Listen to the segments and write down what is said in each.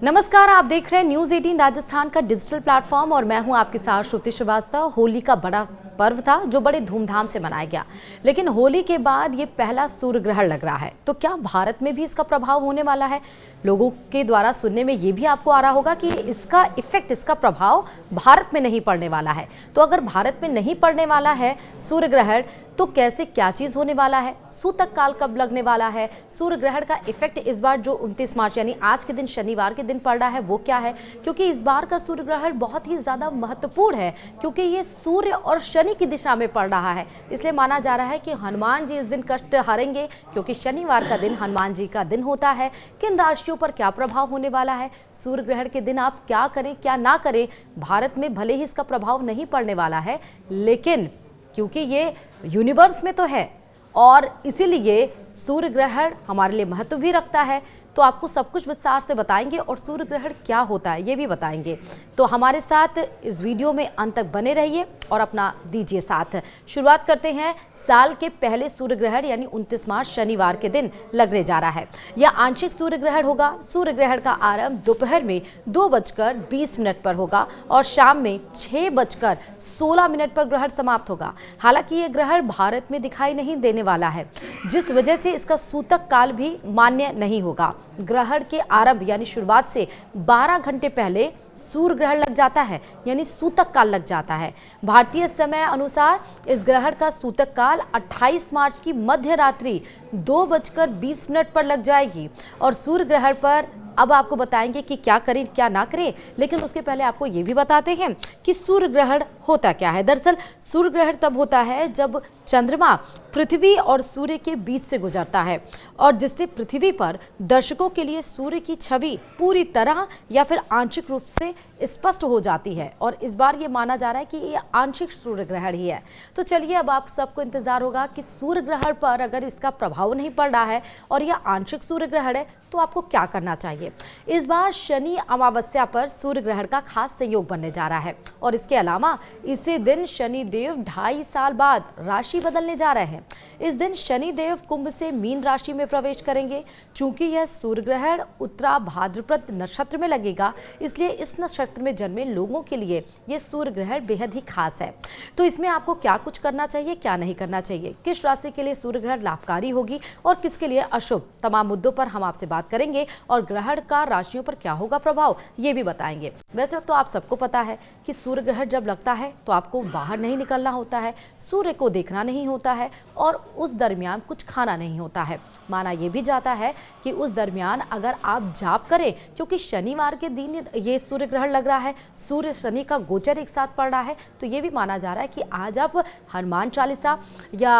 नमस्कार, आप देख रहे हैं न्यूज़ 18 राजस्थान का डिजिटल प्लेटफॉर्म और मैं हूं आपके साथ श्रुति श्रीवास्तव। होली का बड़ा पर्व था जो बड़े धूमधाम से मनाया गया, लेकिन होली के बाद ये पहला सूर्य ग्रहण लग रहा है। तो क्या भारत में भी इसका प्रभाव होने वाला है? लोगों के द्वारा सुनने में ये भी आपको आ रहा होगा कि इसका इफेक्ट, इसका प्रभाव भारत में नहीं पड़ने वाला है। तो अगर भारत में नहीं पड़ने वाला है सूर्य ग्रहण, तो कैसे क्या चीज़ होने वाला है? सूतक काल कब लगने वाला है? सूर्य ग्रहण का इफेक्ट इस बार जो 29 मार्च यानी आज के दिन, शनिवार के दिन पड़ रहा है, वो क्या है? क्योंकि इस बार का सूर्य ग्रहण बहुत ही ज़्यादा महत्वपूर्ण है, क्योंकि ये सूर्य और शनि की दिशा में पड़ रहा है। इसलिए माना जा रहा है कि हनुमान जी इस दिन कष्ट हारेंगे, क्योंकि शनिवार का दिन हनुमान जी का दिन होता है। किन राशियों पर क्या प्रभाव होने वाला है? सूर्य ग्रहण के दिन आप क्या करें, क्या ना करें? भारत में भले ही इसका प्रभाव नहीं पड़ने वाला है, लेकिन क्योंकि ये यूनिवर्स में तो है और इसीलिए सूर्य ग्रहण हमारे लिए महत्व भी रखता है। तो आपको सब कुछ विस्तार से बताएंगे और सूर्य ग्रहण क्या होता है ये भी बताएंगे। तो हमारे साथ इस वीडियो में अंत तक बने रहिए और अपना दीजिए साथ। शुरुआत करते हैं। साल के पहले सूर्य ग्रहण यानी 29 मार्च शनिवार के दिन लगने जा रहा है। यह आंशिक सूर्य ग्रहण होगा। सूर्य ग्रहण का आरंभ दोपहर में 2:20 पर होगा और शाम में 6:16 पर ग्रहण समाप्त होगा। हालांकि ये ग्रहण भारत में दिखाई नहीं देने वाला है, जिस वजह से इसका सूतक काल भी मान्य नहीं होगा। ग्रहण के आरंभ यानी शुरुआत से 12 घंटे पहले सूर्य ग्रहण लग जाता है, यानी सूतक काल लग जाता है। भारतीय समय अनुसार इस ग्रहण का सूतक काल 28 मार्च की मध्य रात्रि 2:20 पर लग जाएगी। और सूर्य ग्रहण पर अब आपको बताएंगे कि क्या करें क्या ना करें, लेकिन उसके पहले आपको ये भी बताते हैं कि सूर्य ग्रहण होता क्या है। दरअसल सूर्य ग्रहण तब होता है जब चंद्रमा पृथ्वी और सूर्य के बीच से गुजरता है, और जिससे पृथ्वी पर दर्शकों के लिए सूर्य की छवि पूरी तरह या फिर आंशिक रूप से स्पष्ट हो जाती है। और इस बार ये माना जा रहा है कि ये आंशिक सूर्य ग्रहण ही है। तो चलिए, अब आप सबको इंतजार होगा कि सूर्य ग्रहण पर अगर इसका प्रभाव नहीं पड़ रहा है और यह आंशिक सूर्य ग्रहण है तो आपको क्या करना चाहिए। इस बार शनि अमावस्या पर सूर्य ग्रहण का खास संयोग बनने जा रहा है, और इसके अलावा इसी दिन शनि देव 2.5 साल बाद राशि बदलने जा रहे हैं। इस दिन शनि देव कुंभ से मीन राशि में प्रवेश करेंगे। चूंकि यह सूर्य ग्रहण उत्तरा भाद्रपद नक्षत्र में लगेगा, इसलिए इस नक्षत्र में जन्मे लोगों के लिए यह सूर्य ग्रहण बेहद ही खास है। तो इसमें आपको क्या कुछ करना चाहिए, क्या नहीं करना चाहिए, किस राशि के लिए सूर्य ग्रहण लाभकारी होगी और किसके लिए अशुभ, तमाम मुद्दों पर हम आपसे बात करेंगे। और ग्रहण का राशियों पर क्या होगा प्रभाव, ये भी बताएंगे। वैसे तो आप सबको पता है कि सूर्य ग्रहण जब लगता है तो आपको बाहर नहीं निकलना होता है, सूर्य को देखना नहीं होता है और उस दरमियान कुछ खाना नहीं होता है। माना यह भी जाता है कि उस दरमियान अगर आप जाप करें, क्योंकि शनिवार के दिन ये सूर्य ग्रहण लग रहा है, सूर्य शनि का गोचर एक साथ पड़ रहा है, तो ये भी माना जा रहा है कि आज आप हनुमान चालीसा या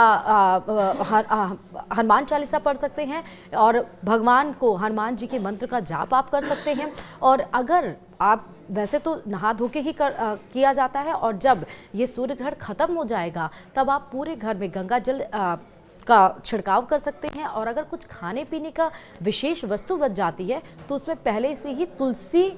हनुमान चालीसा पढ़ सकते हैं और भगवान को, हनुमान जी के मंत्र का जाप आप कर सकते हैं। और अगर आप, वैसे तो नहा धो के ही किया जाता है, और जब ये सूर्य ग्रहण खत्म हो जाएगा तब आप पूरे घर में गंगा जल का छिड़काव कर सकते हैं। और अगर कुछ खाने पीने का विशेष वस्तु बच जाती है तो उसमें पहले से ही तुलसी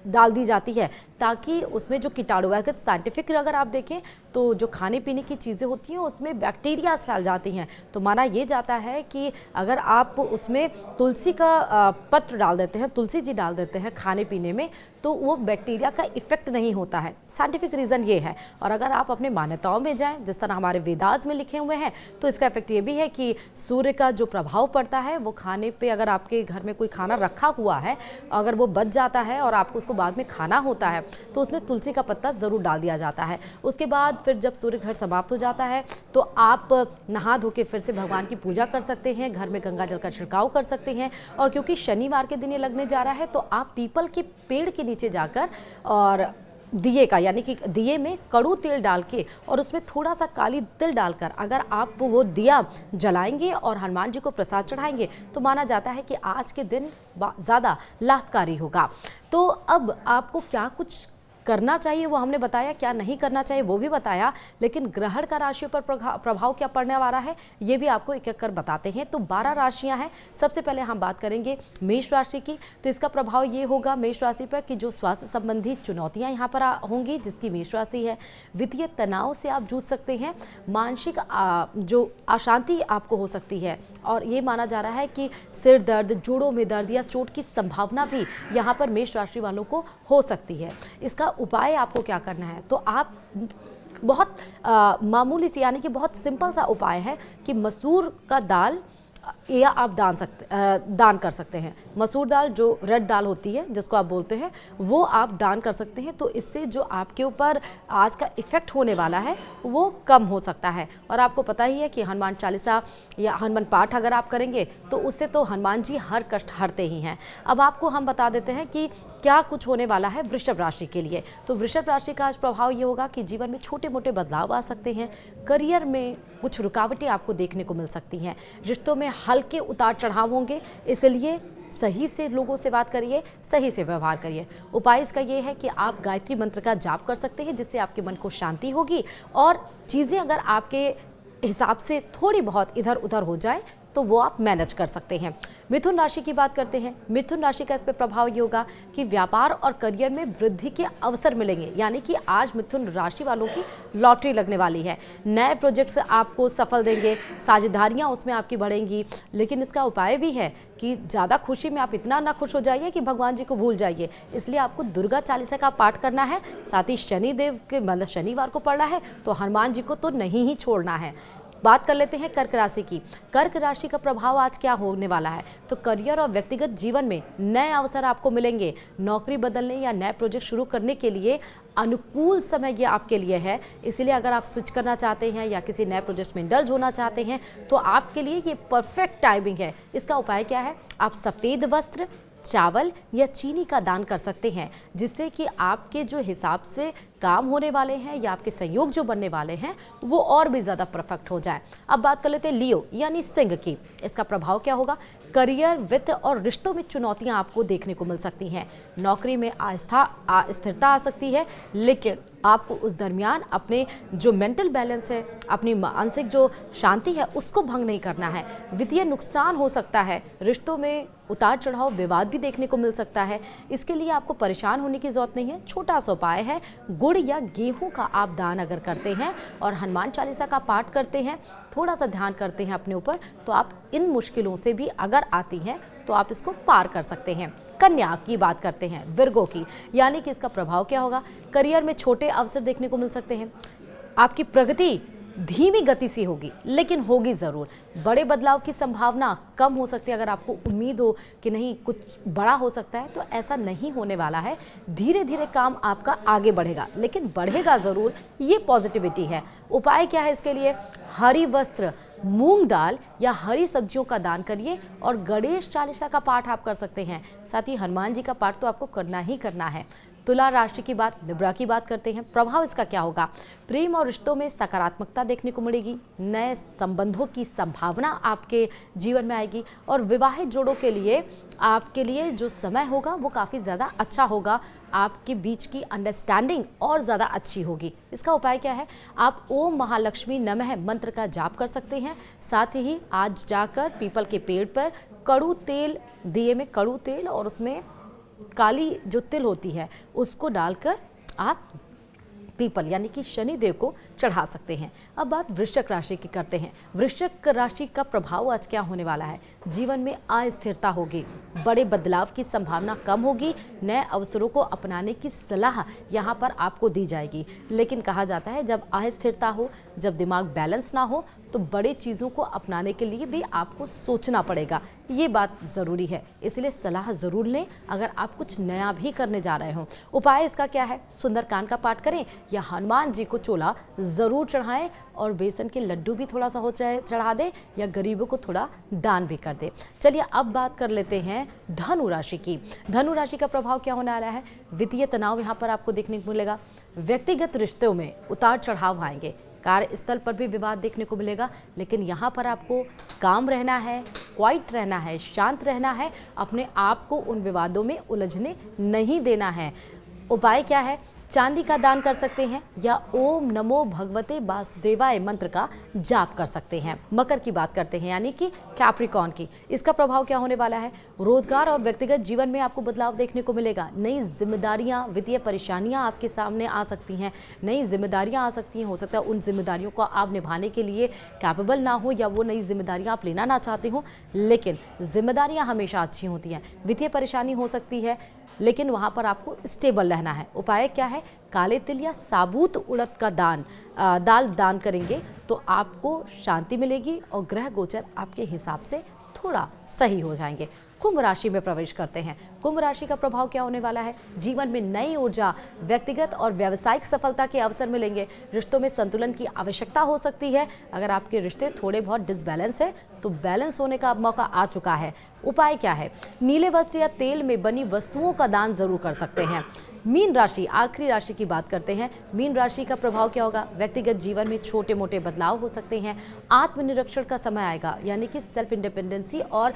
डाल दी जाती है, ताकि उसमें जो कीटाणु, अगर साइंटिफिक अगर आप देखें तो जो खाने पीने की चीज़ें होती हैं उसमें बैक्टीरिया फैल जाती हैं। तो माना ये जाता है कि अगर आप उसमें तुलसी का पत्र डाल देते हैं, तुलसी जी डाल देते हैं खाने पीने में, तो वो बैक्टीरिया का इफेक्ट नहीं होता है। साइंटिफिक रीज़न ये है। और अगर आप अपने मान्यताओं में जाएं, जिस तरह हमारे वेदास में लिखे हुए हैं, तो इसका इफेक्ट ये भी है कि सूर्य का जो प्रभाव पड़ता है वो खाने पे, अगर आपके घर में कोई खाना रखा हुआ है, अगर वो बच जाता है और आपको उसको बाद में खाना होता है, तो उसमें तुलसी का पत्ता ज़रूर डाल दिया जाता है। उसके बाद फिर जब सूर्य ग्रहण समाप्त हो जाता है तो आप नहा धो के फिर से भगवान की पूजा कर सकते हैं, घर में गंगा जल का छिड़काव कर सकते हैं। और क्योंकि शनिवार के दिन ये लगने जा रहा है, तो आप पीपल के पेड़ के नीचे जाकर और दिए का, यानी कि दिए में कड़ू तेल डाल के और उसमें थोड़ा सा काली तिल डालकर अगर आप वो दिया जलाएंगे और हनुमान जी को प्रसाद चढ़ाएंगे, तो माना जाता है कि आज के दिन ज़्यादा लाभकारी होगा। तो अब आपको क्या कुछ करना चाहिए वो हमने बताया, क्या नहीं करना चाहिए वो भी बताया, लेकिन ग्रहण का राशियों पर प्रभाव क्या पड़ने वाला है ये भी आपको एक एक कर बताते हैं। तो 12 राशियां हैं। सबसे पहले हम बात करेंगे मेष राशि की। तो इसका प्रभाव ये होगा मेष राशि पर कि जो स्वास्थ्य संबंधी चुनौतियां यहाँ पर होंगी, जिसकी मेष राशि है, वित्तीय तनाव से आप जूझ सकते हैं, मानसिक जो अशांति आपको हो सकती है, और ये माना जा रहा है कि सिर दर्द, जोड़ों में दर्द या चोट की संभावना भी यहाँ पर मेष राशि वालों को हो सकती है। इसका उपाय आपको क्या करना है, तो आप बहुत मामूली सी, यानी कि बहुत सिंपल सा उपाय है कि मसूर का दाल या आप दान कर सकते हैं। मसूर दाल जो रेड दाल होती है जिसको आप बोलते हैं, वो आप दान कर सकते हैं। तो इससे जो आपके ऊपर आज का इफ़ेक्ट होने वाला है वो कम हो सकता है। और आपको पता ही है कि हनुमान चालीसा या हनुमान पाठ अगर आप करेंगे तो उससे तो हनुमान जी हर कष्ट हरते ही हैं। अब आपको हम बता देते हैं कि क्या कुछ होने वाला है वृषभ राशि के लिए। तो वृषभ राशि का आज प्रभाव ये होगा कि जीवन में छोटे मोटे बदलाव आ सकते हैं, करियर में कुछ रुकावटें आपको देखने को मिल सकती हैं, रिश्तों में हल्के उतार चढ़ाव होंगे, इसलिए सही से लोगों से बात करिए, सही से व्यवहार करिए। उपाय इसका ये है कि आप गायत्री मंत्र का जाप कर सकते हैं, जिससे आपके मन को शांति होगी और चीज़ें अगर आपके हिसाब से थोड़ी बहुत इधर उधर हो जाए तो वो आप मैनेज कर सकते हैं। मिथुन राशि की बात करते हैं। मिथुन राशि का इस पर प्रभाव ये होगा कि व्यापार और करियर में वृद्धि के अवसर मिलेंगे, यानी कि आज मिथुन राशि वालों की लॉटरी लगने वाली है। नए प्रोजेक्ट्स आपको सफल देंगे, साझेदारियां उसमें आपकी बढ़ेंगी। लेकिन इसका उपाय भी है कि ज़्यादा खुशी में आप इतना ना खुश हो जाइए कि भगवान जी को भूल जाइए, इसलिए आपको दुर्गा चालीसा का पाठ करना है। साथ ही शनिदेव के मतलब शनिवार को पढ़ना है, तो हनुमान जी को तो नहीं ही छोड़ना है। बात कर लेते हैं कर्क राशि की। कर्क राशि का प्रभाव आज क्या होने वाला है, तो करियर और व्यक्तिगत जीवन में नए अवसर आपको मिलेंगे। नौकरी बदलने या नए प्रोजेक्ट शुरू करने के लिए अनुकूल समय ये आपके लिए है, इसीलिए अगर आप स्विच करना चाहते हैं या किसी नए प्रोजेक्ट में इंडल्ज होना चाहते हैं तो आपके लिए ये परफेक्ट टाइमिंग है। इसका उपाय क्या है, आप सफ़ेद वस्त्र, चावल या चीनी का दान कर सकते हैं, जिससे कि आपके जो हिसाब से काम होने वाले हैं या आपके संयोग जो बनने वाले हैं वो और भी ज़्यादा परफेक्ट हो जाए। अब बात कर लेते हैं लियो यानी सिंह की। इसका प्रभाव क्या होगा, करियर, वित्त और रिश्तों में चुनौतियां आपको देखने को मिल सकती हैं। नौकरी में अस्थिरता आ सकती है, लेकिन आपको उस दरमियान अपने जो मेंटल बैलेंस है, अपनी मानसिक जो शांति है, उसको भंग नहीं करना है। वित्तीय नुकसान हो सकता है, रिश्तों में उतार चढ़ाव, विवाद भी देखने को मिल सकता है। इसके लिए आपको परेशान होने की जरूरत नहीं है। छोटा सा उपाय है, गुड़ या गेहूं का आप दान अगर करते हैं और हनुमान चालीसा का पाठ करते हैं, थोड़ा सा ध्यान करते हैं अपने ऊपर, तो आप इन मुश्किलों से भी अगर आती हैं तो आप इसको पार कर सकते हैं। कन्या की बात करते हैं, विर्गो की, यानी कि इसका प्रभाव क्या होगा, करियर में छोटे अवसर देखने को मिल सकते हैं। आपकी प्रगति धीमी गति से होगी, लेकिन होगी ज़रूर। बड़े बदलाव की संभावना कम हो सकती है। अगर आपको उम्मीद हो कि नहीं कुछ बड़ा हो सकता है, तो ऐसा नहीं होने वाला है। धीरे धीरे काम आपका आगे बढ़ेगा, लेकिन बढ़ेगा ज़रूर, ये पॉजिटिविटी है। उपाय क्या है इसके लिए, हरी वस्त्र, मूंग दाल या हरी सब्जियों का दान करिए और गणेश चालीसा का पाठ आप कर सकते हैं। साथ ही हनुमान जी का पाठ तो आपको करना ही करना है। तुला राशि की बात, लिब्रा की बात करते हैं। प्रभाव इसका क्या होगा, प्रेम और रिश्तों में सकारात्मकता देखने को मिलेगी। नए संबंधों की संभावना आपके जीवन में आएगी और विवाहित जोड़ों के लिए आपके लिए जो समय होगा वो काफ़ी ज़्यादा अच्छा होगा। आपके बीच की अंडरस्टैंडिंग और ज़्यादा अच्छी होगी। इसका उपाय क्या है, आप ओम महालक्ष्मी नमः मंत्र का जाप कर सकते हैं। साथ ही आज जाकर पीपल के पेड़ पर कड़ू तेल, दिए में कड़ू तेल और उसमें काली जो तिल होती है उसको डालकर आप पीपल यानी कि शनिदेव को चढ़ा सकते हैं। अब बात वृश्चिक राशि की करते हैं। वृश्चिक राशि का प्रभाव आज क्या होने वाला है, जीवन में अस्थिरता होगी, बड़े बदलाव की संभावना कम होगी। नए अवसरों को अपनाने की सलाह यहाँ पर आपको दी जाएगी, लेकिन कहा जाता है जब अस्थिरता हो, जब दिमाग बैलेंस ना हो, तो बड़े चीज़ों को अपनाने के लिए भी आपको सोचना पड़ेगा। ये बात ज़रूरी है, इसलिए सलाह ज़रूर लें अगर आप कुछ नया भी करने जा रहे हों। उपाय इसका क्या है, सुंदरकांड का पाठ करें या हनुमान जी को चोला ज़रूर चढ़ाएं और बेसन के लड्डू भी थोड़ा सा हो चाहे चढ़ा दें या गरीबों को थोड़ा दान भी कर दें। चलिए अब बात कर लेते हैं धनु राशि की। धनु राशि का प्रभाव क्या होने वाला है, वित्तीय तनाव यहाँ पर आपको देखने को मिलेगा। व्यक्तिगत रिश्तों में उतार चढ़ाव आएंगे, कार्यस्थल पर भी विवाद देखने को मिलेगा, लेकिन यहाँ पर आपको काम रहना है, क्वाइट रहना है, शांत रहना है, अपने आप को उन विवादों में उलझने नहीं देना है। उपाय क्या है, चांदी का दान कर सकते हैं या ओम नमो भगवते वासुदेवाय मंत्र का जाप कर सकते हैं। मकर की बात करते हैं यानी कि कैप्रिकॉर्न की। इसका प्रभाव क्या होने वाला है? रोजगार और व्यक्तिगत जीवन में आपको बदलाव देखने को मिलेगा। नई जिम्मेदारियां, वित्तीय परेशानियां आपके सामने आ सकती हैं, नई जिम्मेदारियां आ सकती हैं। हो सकता है उन जिम्मेदारियों को आप निभाने के लिए कैपेबल ना हो या वो नई जिम्मेदारियां आप लेना ना चाहते हो, लेकिन जिम्मेदारियां हमेशा अच्छी होती हैं। वित्तीय परेशानी हो सकती है लेकिन वहाँ पर आपको स्टेबल रहना है। उपाय क्या है? काले तिल या साबुत उड़द का दाल दान करेंगे तो आपको शांति मिलेगी और ग्रह गोचर आपके हिसाब से थोड़ा सही हो जाएंगे। कुंभ राशि में प्रवेश करते हैं। कुंभ राशि का प्रभाव क्या होने वाला है? जीवन में नई ऊर्जा, व्यक्तिगत और व्यावसायिक सफलता के अवसर मिलेंगे। रिश्तों में संतुलन की आवश्यकता हो सकती है। अगर आपके रिश्ते थोड़े बहुत डिसबैलेंस है तो बैलेंस होने का अब मौका आ चुका है। उपाय क्या है? नीले वस्त्र या तेल में बनी वस्तुओं का दान जरूर कर सकते हैं। मीन राशि, आखिरी राशि की बात करते हैं। मीन राशि का प्रभाव क्या होगा? व्यक्तिगत जीवन में छोटे मोटे बदलाव हो सकते हैं। आत्मनिरीक्षण का समय आएगा यानी कि सेल्फ इंडिपेंडेंसी और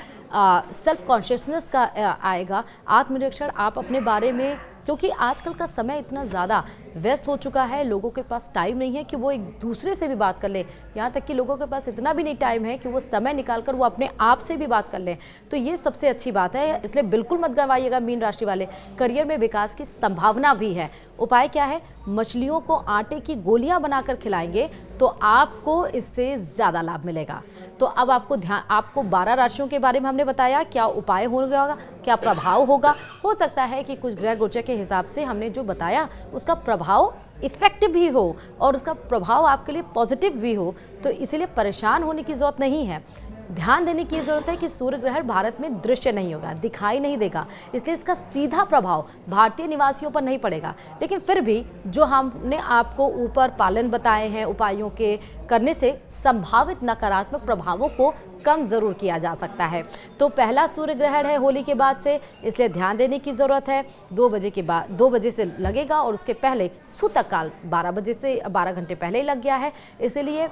सेल्फ कॉन्शियसनेस का आएगा। आत्मनिरीक्षण आप अपने बारे में, क्योंकि आजकल का समय इतना ज़्यादा व्यस्त हो चुका है, लोगों के पास टाइम नहीं है कि वो एक दूसरे से भी बात कर ले। यहाँ तक कि लोगों के पास इतना भी नहीं टाइम है कि वो समय निकालकर वो अपने आप से भी बात कर लें। तो ये सबसे अच्छी बात है, इसलिए बिल्कुल मत गंवाइएगा मीन राशि वाले। करियर में विकास की संभावना भी है। उपाय क्या है? मछलियों को आटे की गोलियां बनाकर खिलाएंगे तो आपको इससे ज़्यादा लाभ मिलेगा। तो अब आपको 12 राशियों के बारे में हमने बताया, क्या उपाय होगा, क्या प्रभाव होगा। हो सकता है कि कुछ ग्रह गोचर के हिसाब से हमने जो बताया उसका प्रभाव इफेक्टिव भी हो और उसका प्रभाव आपके लिए पॉजिटिव भी हो, तो इसीलिए परेशान होने की ज़रूरत नहीं है। ध्यान देने की ज़रूरत है कि सूर्य ग्रहण भारत में दृश्य नहीं होगा, दिखाई नहीं देगा, इसलिए इसका सीधा प्रभाव भारतीय निवासियों पर नहीं पड़ेगा। लेकिन फिर भी जो हमने आपको ऊपर पालन बताए हैं उपायों के करने से संभावित नकारात्मक प्रभावों को कम ज़रूर किया जा सकता है। तो पहला सूर्य ग्रहण है होली के बाद से, इसलिए ध्यान देने की ज़रूरत है। 2 बजे के बाद 2 बजे से लगेगा और उसके पहले सूतक काल 12 बजे से 12 घंटे पहले ही लग गया है। इसीलिए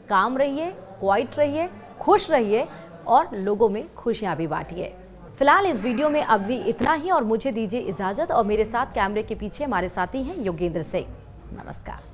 काम रहिए, क्वाइट रहिए, खुश रहिए और लोगों में खुशियां भी बांटिए। फिलहाल इस वीडियो में अब भी इतना ही और मुझे दीजिए इजाजत। और मेरे साथ कैमरे के पीछे हमारे साथी हैं योगेंद्र सिंह। नमस्कार।